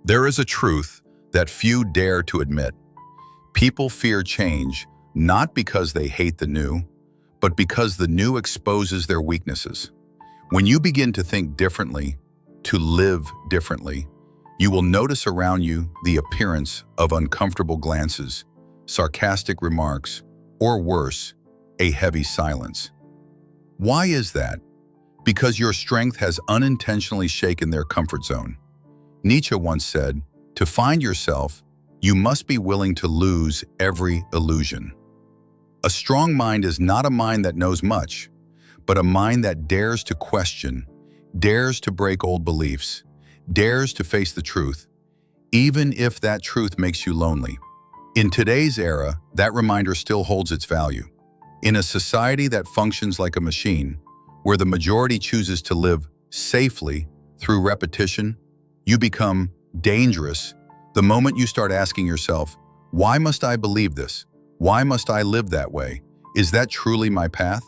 There is a truth that few dare to admit. People fear change not because they hate the new, but because the new exposes their weaknesses. When you begin to think differently, to live differently, you will notice around you the appearance of uncomfortable glances, sarcastic remarks, or worse, a heavy silence. Why is that? Because your strength has unintentionally shaken their comfort zone. Nietzsche once said, "To find yourself, you must be willing to lose every illusion." A strong mind is not a mind that knows much, but a mind that dares to question, dares to break old beliefs, dares to face the truth, even if that truth makes you lonely. In today's era, that reminder still holds its value. In a society that functions like a machine, where the majority chooses to live safely through repetition, you become dangerous the moment you start asking yourself, why must I believe this? Why must I live that way? Is that truly my path?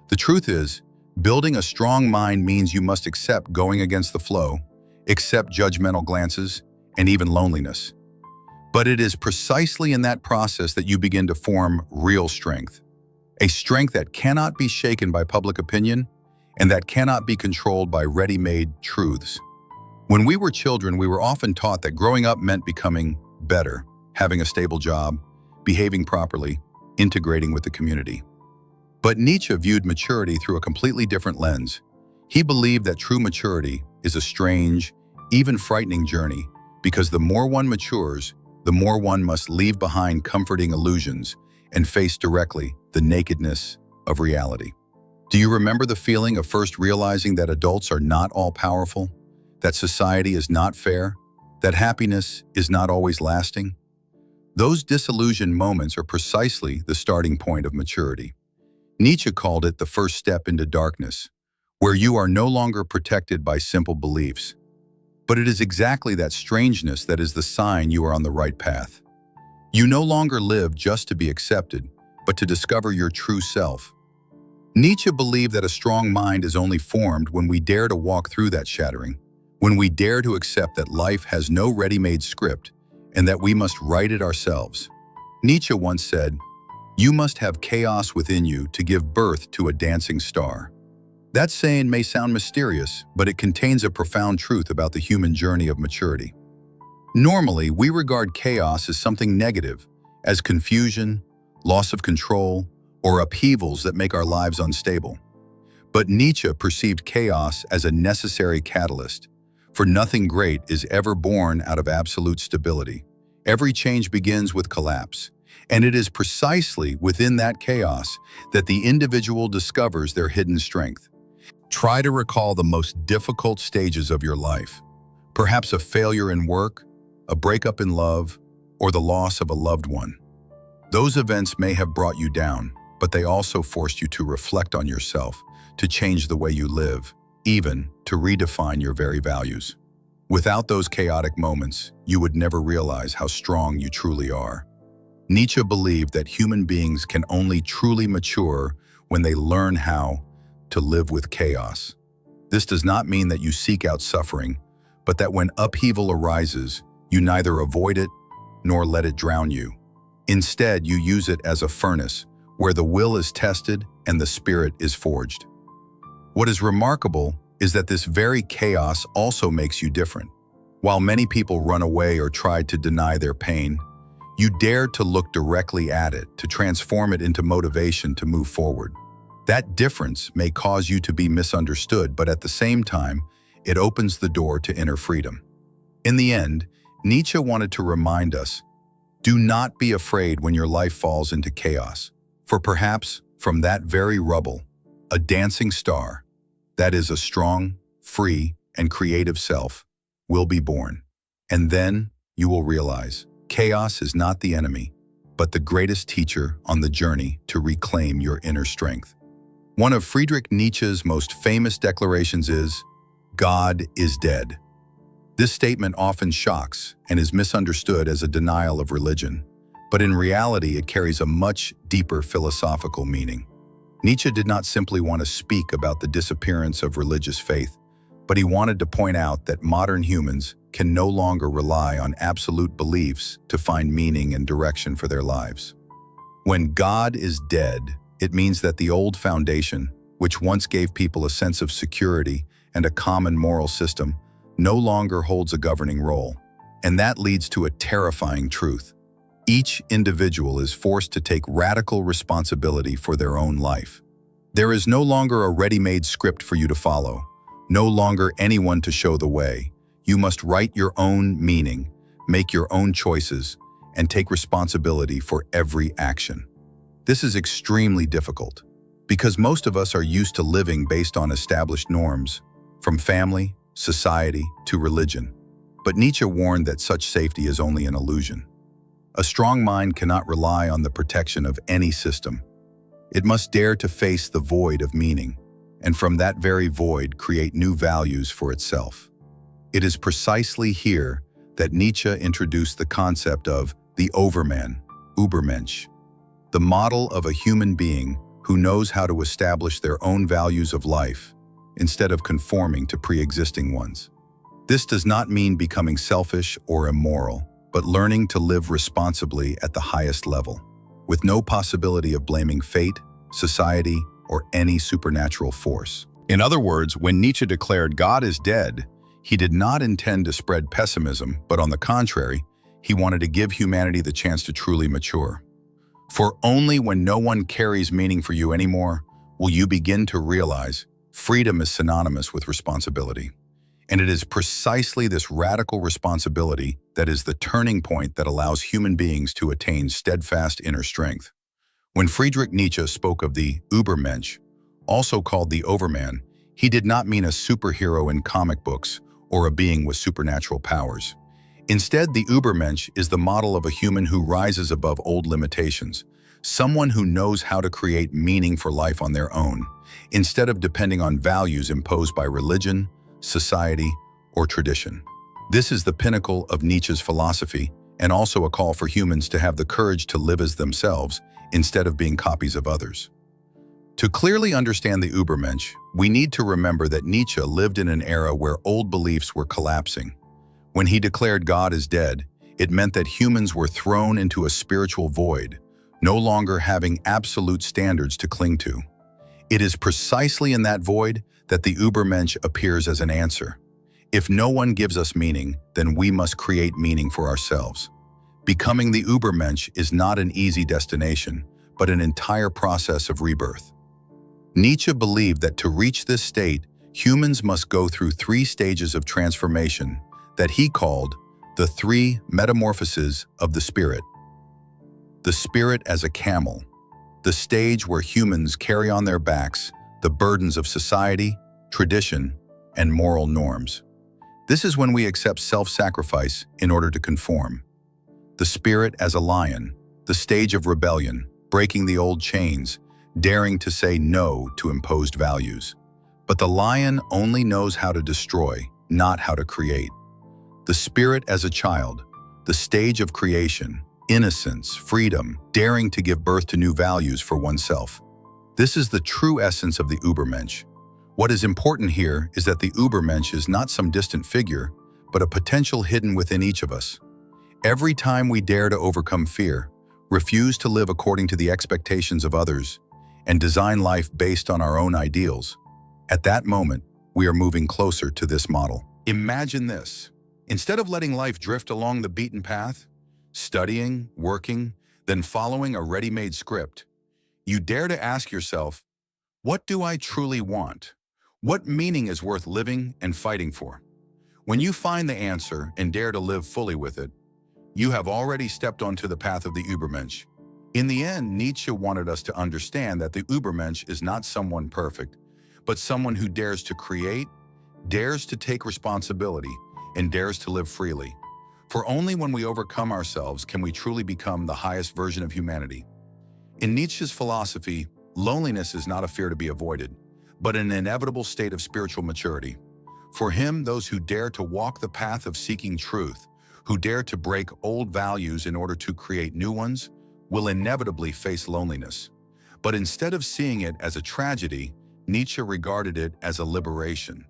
The truth is, building a strong mind means you must accept going against the flow, accept judgmental glances, and even loneliness. But it is precisely in that process that you begin to form real strength. A strength that cannot be shaken by public opinion and that cannot be controlled by ready-made truths. When we were children, we were often taught that growing up meant becoming better, having a stable job, behaving properly, integrating with the community. But Nietzsche viewed maturity through a completely different lens. He believed that true maturity is a strange, even frightening journey, because the more one matures, the more one must leave behind comforting illusions and face directly the nakedness of reality. Do you remember the feeling of first realizing that adults are not all-powerful, that society is not fair, that happiness is not always lasting? Those disillusioned moments are precisely the starting point of maturity. Nietzsche called it the first step into darkness, where you are no longer protected by simple beliefs. But it is exactly that strangeness that is the sign you are on the right path. You no longer live just to be accepted, but to discover your true self. Nietzsche believed that a strong mind is only formed when we dare to walk through that shattering, when we dare to accept that life has no ready-made script and that we must write it ourselves. Nietzsche once said, "You must have chaos within you to give birth to a dancing star." That saying may sound mysterious, but it contains a profound truth about the human journey of maturity. Normally, we regard chaos as something negative, as confusion, loss of control, or upheavals that make our lives unstable. But Nietzsche perceived chaos as a necessary catalyst, for nothing great is ever born out of absolute stability. Every change begins with collapse, and it is precisely within that chaos that the individual discovers their hidden strength. Try to recall the most difficult stages of your life, perhaps a failure in work, a breakup in love, or the loss of a loved one. Those events may have brought you down, but they also forced you to reflect on yourself, to change the way you live, even to redefine your very values. Without those chaotic moments, you would never realize how strong you truly are. Nietzsche believed that human beings can only truly mature when they learn how to live with chaos. This does not mean that you seek out suffering, but that when upheaval arises, you neither avoid it nor let it drown you. Instead, you use it as a furnace where the will is tested and the spirit is forged. What is remarkable is that this very chaos also makes you different. While many people run away or try to deny their pain, you dare to look directly at it, to transform it into motivation to move forward. That difference may cause you to be misunderstood, but at the same time, it opens the door to inner freedom. In the end, Nietzsche wanted to remind us, do not be afraid when your life falls into chaos, for perhaps from that very rubble, a dancing star, that is a strong, free, and creative self, will be born. And then you will realize chaos is not the enemy, but the greatest teacher on the journey to reclaim your inner strength. One of Friedrich Nietzsche's most famous declarations is, "God is dead." This statement often shocks and is misunderstood as a denial of religion, but in reality it carries a much deeper philosophical meaning. Nietzsche did not simply want to speak about the disappearance of religious faith, but he wanted to point out that modern humans can no longer rely on absolute beliefs to find meaning and direction for their lives. When God is dead, it means that the old foundation, which once gave people a sense of security and a common moral system, no longer holds a governing role. And that leads to a terrifying truth. Each individual is forced to take radical responsibility for their own life. There is no longer a ready-made script for you to follow, no longer anyone to show the way. You must write your own meaning, make your own choices, and take responsibility for every action. This is extremely difficult, because most of us are used to living based on established norms, from family, society, to religion. But Nietzsche warned that such safety is only an illusion. A strong mind cannot rely on the protection of any system. It must dare to face the void of meaning, and from that very void create new values for itself. It is precisely here that Nietzsche introduced the concept of the Overman, Übermensch, the model of a human being who knows how to establish their own values of life instead of conforming to pre-existing ones. This does not mean becoming selfish or immoral, but learning to live responsibly at the highest level, with no possibility of blaming fate, society, or any supernatural force. In other words, when Nietzsche declared God is dead, he did not intend to spread pessimism, but on the contrary, he wanted to give humanity the chance to truly mature. For only when no one carries meaning for you anymore will you begin to realize freedom is synonymous with responsibility. And it is precisely this radical responsibility that is the turning point that allows human beings to attain steadfast inner strength. When Friedrich Nietzsche spoke of the Übermensch, also called the Overman, he did not mean a superhero in comic books or a being with supernatural powers. Instead, the Übermensch is the model of a human who rises above old limitations, someone who knows how to create meaning for life on their own, instead of depending on values imposed by religion, society, or tradition. This is the pinnacle of Nietzsche's philosophy, and also a call for humans to have the courage to live as themselves instead of being copies of others. To clearly understand the Übermensch, we need to remember that Nietzsche lived in an era where old beliefs were collapsing. When he declared God is dead, it meant that humans were thrown into a spiritual void, no longer having absolute standards to cling to. It is precisely in that void that the Übermensch appears as an answer. If no one gives us meaning, then we must create meaning for ourselves. Becoming the Übermensch is not an easy destination, but an entire process of rebirth. Nietzsche believed that to reach this state, humans must go through 3 stages of transformation that he called the 3 metamorphoses of the spirit. The spirit as a camel, the stage where humans carry on their backs the burdens of society, tradition, and moral norms. This is when we accept self-sacrifice in order to conform. The spirit as a lion, the stage of rebellion, breaking the old chains, daring to say no to imposed values. But the lion only knows how to destroy, not how to create. The spirit as a child, the stage of creation, innocence, freedom, daring to give birth to new values for oneself. This is the true essence of the Übermensch. What is important here is that the Übermensch is not some distant figure, but a potential hidden within each of us. Every time we dare to overcome fear, refuse to live according to the expectations of others, and design life based on our own ideals, at that moment, we are moving closer to this model. Imagine this. Instead of letting life drift along the beaten path, studying, working, then following a ready-made script, you dare to ask yourself, what do I truly want? What meaning is worth living and fighting for? When you find the answer and dare to live fully with it, you have already stepped onto the path of the Übermensch. In the end, Nietzsche wanted us to understand that the Übermensch is not someone perfect, but someone who dares to create, dares to take responsibility, and dares to live freely. For only when we overcome ourselves can we truly become the highest version of humanity. In Nietzsche's philosophy, loneliness is not a fear to be avoided, but an inevitable state of spiritual maturity. For him, those who dare to walk the path of seeking truth, who dare to break old values in order to create new ones, will inevitably face loneliness. But instead of seeing it as a tragedy, Nietzsche regarded it as a liberation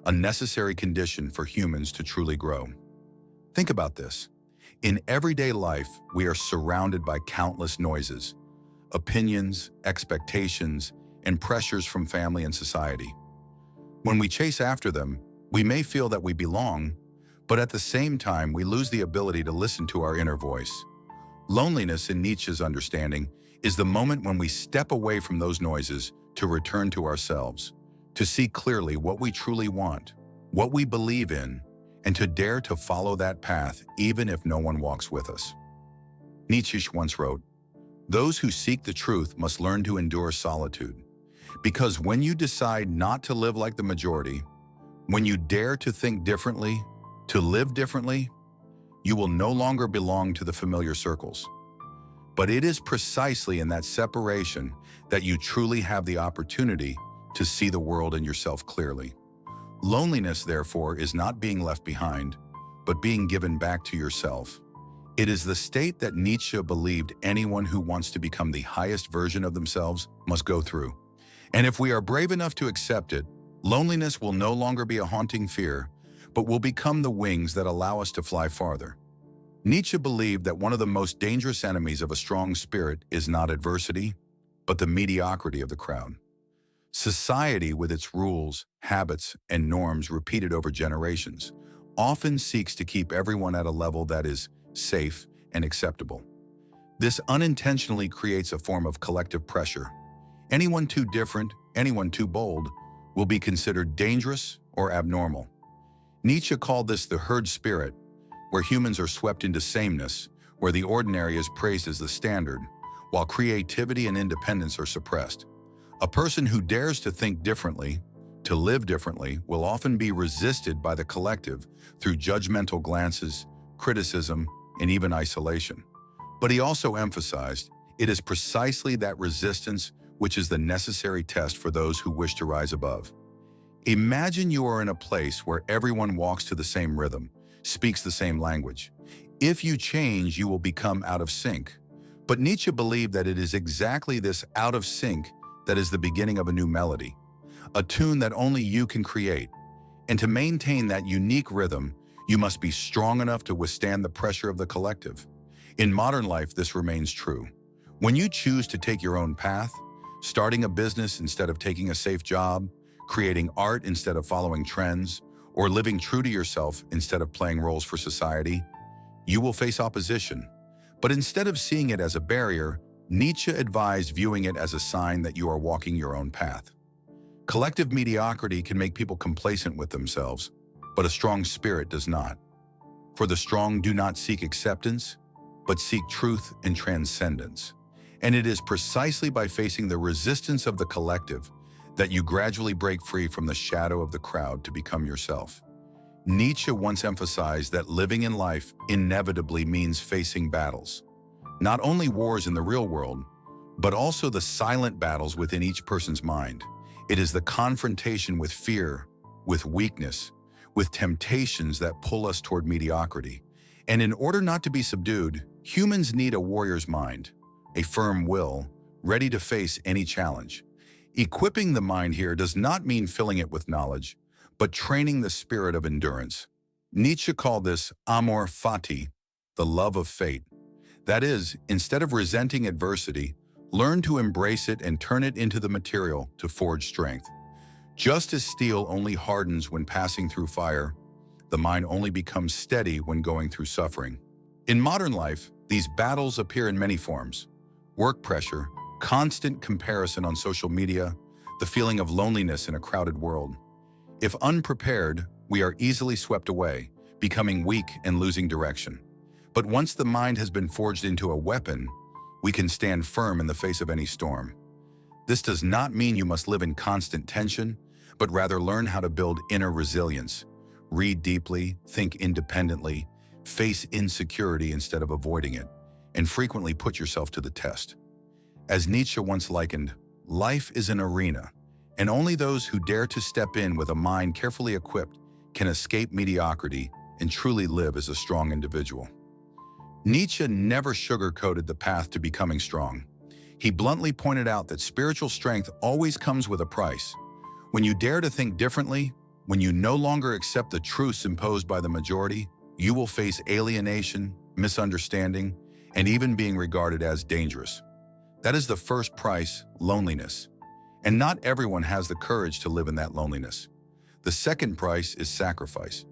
a necessary condition for humans to truly grow. Think about this. In everyday life, we are surrounded by countless noises, opinions, expectations, and pressures from family and society. When we chase after them, we may feel that we belong, but at the same time, we lose the ability to listen to our inner voice. Loneliness, in Nietzsche's understanding, is the moment when we step away from those noises to return to ourselves, to see clearly what we truly want, what we believe in, and to dare to follow that path even if no one walks with us. Nietzsche once wrote, "Those who seek the truth must learn to endure solitude, because when you decide not to live like the majority, when you dare to think differently, to live differently, you will no longer belong to the familiar circles. But it is precisely in that separation that you truly have the opportunity to see the world and yourself clearly. Loneliness, therefore, is not being left behind, but being given back to yourself. It is the state that Nietzsche believed anyone who wants to become the highest version of themselves must go through. And if we are brave enough to accept it, loneliness will no longer be a haunting fear, but will become the wings that allow us to fly farther." Nietzsche believed that one of the most dangerous enemies of a strong spirit is not adversity, but the mediocrity of the crowd. Society, with its rules, habits, and norms repeated over generations, often seeks to keep everyone at a level that is safe and acceptable. This unintentionally creates a form of collective pressure. Anyone too different, anyone too bold, will be considered dangerous or abnormal. Nietzsche called this the herd spirit, where humans are swept into sameness, where the ordinary is praised as the standard, while creativity and independence are suppressed. A person who dares to think differently, to live differently, will often be resisted by the collective through judgmental glances, criticism, and even isolation. But he also emphasized, it is precisely that resistance which is the necessary test for those who wish to rise above. Imagine you are in a place where everyone walks to the same rhythm, speaks the same language. If you change, you will become out of sync. But Nietzsche believed that it is exactly this out of sync that is the beginning of a new melody, a tune that only you can create. And to maintain that unique rhythm, you must be strong enough to withstand the pressure of the collective. In modern life, this remains true. When you choose to take your own path, starting a business instead of taking a safe job, creating art instead of following trends, or living true to yourself instead of playing roles for society, you will face opposition. But instead of seeing it as a barrier, Nietzsche advised viewing it as a sign that you are walking your own path. Collective mediocrity can make people complacent with themselves, but a strong spirit does not. For the strong do not seek acceptance, but seek truth and transcendence. And it is precisely by facing the resistance of the collective that you gradually break free from the shadow of the crowd to become yourself. Nietzsche once emphasized that living in life inevitably means facing battles. Not only wars in the real world, but also the silent battles within each person's mind. It is the confrontation with fear, with weakness, with temptations that pull us toward mediocrity. And in order not to be subdued, humans need a warrior's mind, a firm will, ready to face any challenge. Equipping the mind here does not mean filling it with knowledge, but training the spirit of endurance. Nietzsche called this amor fati, the love of fate. That is, instead of resenting adversity, learn to embrace it and turn it into the material to forge strength. Just as steel only hardens when passing through fire, the mind only becomes steady when going through suffering. In modern life, these battles appear in many forms: work pressure, constant comparison on social media, the feeling of loneliness in a crowded world. If unprepared, we are easily swept away, becoming weak and losing direction. But once the mind has been forged into a weapon, we can stand firm in the face of any storm. This does not mean you must live in constant tension, but rather learn how to build inner resilience. Read deeply, think independently, face insecurity instead of avoiding it, and frequently put yourself to the test. As Nietzsche once likened, life is an arena, and only those who dare to step in with a mind carefully equipped can escape mediocrity and truly live as a strong individual. Nietzsche never sugarcoated the path to becoming strong. He bluntly pointed out that spiritual strength always comes with a price. When you dare to think differently, When you no longer accept the truths imposed by the majority, you will face alienation, misunderstanding, and even being regarded as dangerous. That is the first price, loneliness. And not everyone has the courage to live in that loneliness. The second price is sacrifice.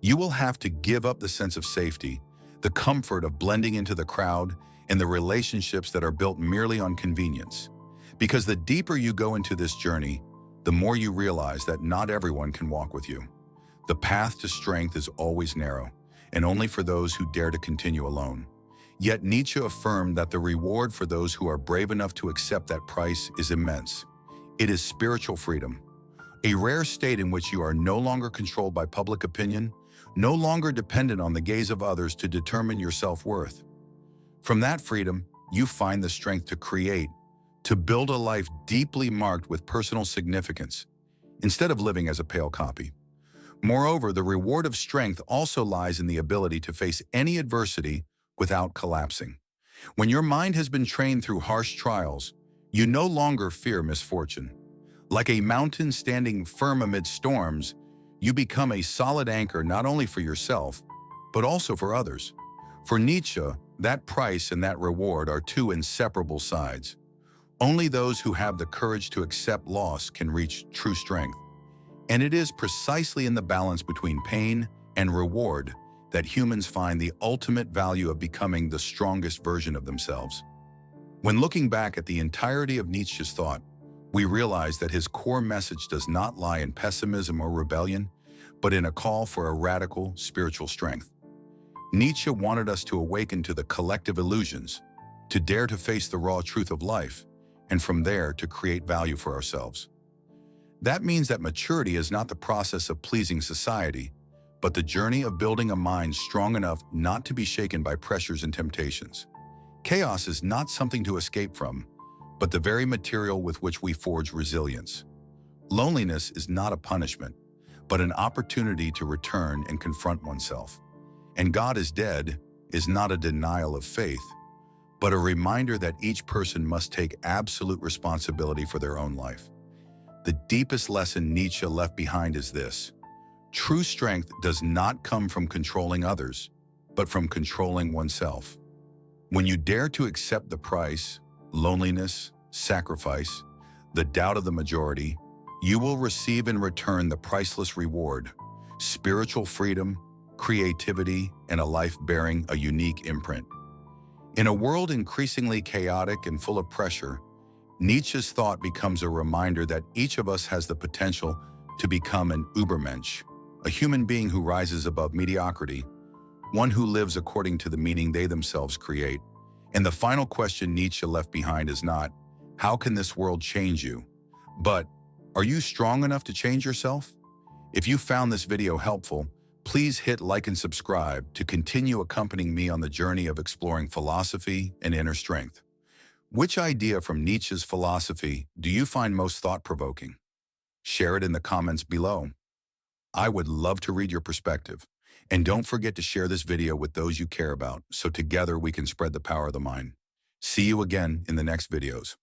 You will have to give up the sense of safety, the comfort of blending into the crowd, and the relationships that are built merely on convenience. Because the deeper you go into this journey, the more you realize that not everyone can walk with you. The path to strength is always narrow, and only for those who dare to continue alone. Yet Nietzsche affirmed that the reward for those who are brave enough to accept that price is immense. It is spiritual freedom, a rare state in which you are no longer controlled by public opinion, no longer dependent on the gaze of others to determine your self-worth. From that freedom, you find the strength to create, to build a life deeply marked with personal significance, instead of living as a pale copy. Moreover, the reward of strength also lies in the ability to face any adversity without collapsing. When your mind has been trained through harsh trials, you no longer fear misfortune. Like a mountain standing firm amid storms, you become a solid anchor not only for yourself, but also for others. For Nietzsche, that price and that reward are two inseparable sides. Only those who have the courage to accept loss can reach true strength. And it is precisely in the balance between pain and reward that humans find the ultimate value of becoming the strongest version of themselves. When looking back at the entirety of Nietzsche's thought, we realize that his core message does not lie in pessimism or rebellion, but in a call for a radical spiritual strength. Nietzsche wanted us to awaken to the collective illusions, to dare to face the raw truth of life, and from there to create value for ourselves. That means that maturity is not the process of pleasing society, but the journey of building a mind strong enough not to be shaken by pressures and temptations. Chaos is not something to escape from, but the very material with which we forge resilience. Loneliness is not a punishment, but an opportunity to return and confront oneself. And God is dead is not a denial of faith, but a reminder that each person must take absolute responsibility for their own life. The deepest lesson Nietzsche left behind is this: true strength does not come from controlling others, but from controlling oneself. When you dare to accept the price, loneliness, sacrifice, the doubt of the majority, you will receive in return the priceless reward: spiritual freedom, creativity, and a life bearing a unique imprint. In a world increasingly chaotic and full of pressure, Nietzsche's thought becomes a reminder that each of us has the potential to become an Übermensch, a human being who rises above mediocrity, one who lives according to the meaning they themselves create. And the final question Nietzsche left behind is not, how can this world change you? But, are you strong enough to change yourself? If you found this video helpful, please hit like and subscribe to continue accompanying me on the journey of exploring philosophy and inner strength. Which idea from Nietzsche's philosophy do you find most thought-provoking? Share it in the comments below. I would love to read your perspective. And don't forget to share this video with those you care about, so together we can spread the power of the mind. See you again in the next videos.